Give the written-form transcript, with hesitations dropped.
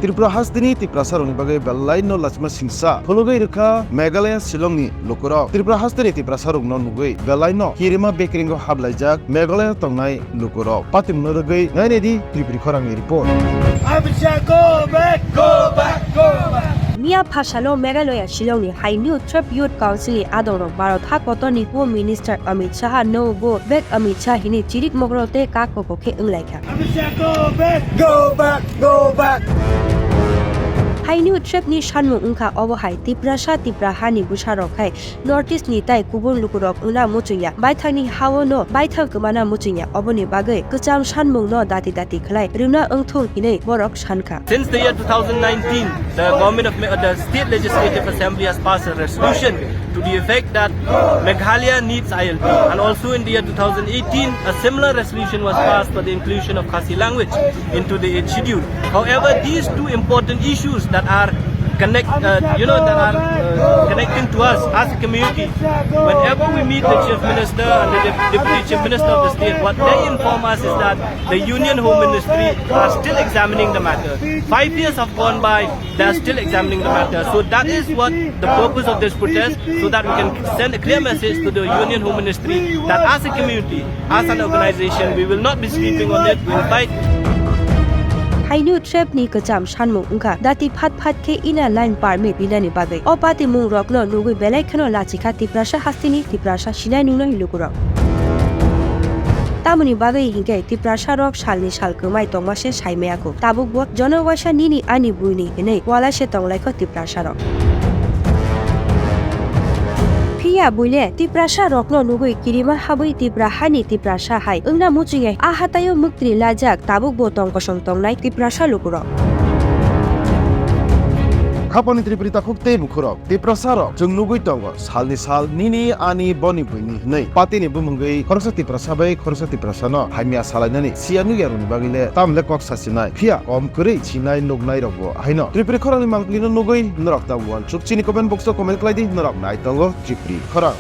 Tripura Hastini Tiprasa rong bagai belai no lachma singsa phologai rukha Meghalaya Shillong ni lokorok Tripura Hastini Tiprasa rong no nugui belai no kirima bekringo hablaijak Meghalaya tongnai lokorok patim no rugai ngai di Tripuri khorang report Amit Shah Go Back, Go Back, Go Back. Mia Phashalo Meghalaya Shillong ni Hinui Youth Council adorok Bharat Hakoto ni Home Minister Amit Shah Go Back Amit Shah hini chirik mogrote ka kokhe laikha Amit Shah Go Back, Go Back, Go Back. Hinui ni shanmung ungkha obohai Tiprasa Tiprahani busharokhai Northeast ni tai kubun lukurok una muchuya baithani hawono baithak gmana muchuya oboni bagai kcham shanmung no dati khlai runa angthung hine borok shankha. Since the year 2019, the government of the State Legislative Assembly has passed a resolution to the effect that Meghalaya needs ILP, and also in the year 2018, a similar resolution was passed for the inclusion of Khasi language into the 8th schedule. However, these two important issues that are connecting to us as a community. Whenever we meet the Chief Minister and the Deputy Chief Minister of the state, what they inform us is that the Union Home Ministry are still examining the matter. 5 years have gone by, they are still examining the matter. So that is what the purpose of this protest, so that we can send a clear message to the Union Home Ministry that as a community, as an organization, we will not be sleeping on it, we will fight. Hinui ni kacham shanmung ungkha dati phat ke ina line permit binani bagai opati mung rokno nugui belai khano lachikha Tiprasa Hastini Tiprasa sinai nungno hilukurok tamuni bagai hingai Tiprasa rok salni salkumai tongmase saimeyako tabuk bo jonowasa nini ani buini hinai wala se tonglaikho Tiprasa rok Pia buile Tiprasa rokno nugui kirima habui Tiprahani Tiprasa hai ungna muchingai ahatayo muktri lajak tabuk bo tong kosong tongnai Tiprasa lukurok Khapani Tripuri takhukte mukhurok Tiprasa rok jung nugui tongo salni sal nini ani boni buini nei patini bumungei khorsa Tiprasa bai khorsa Tiprasa no haimia salainani sianu yaruni bagile tamle kok sasinai phia kom kurei chinai nugnai robo haino Tripuri khorani mangklino nugui norok ta won chukchini comment box to comment klaidi norok nai tongo Tripuri khorang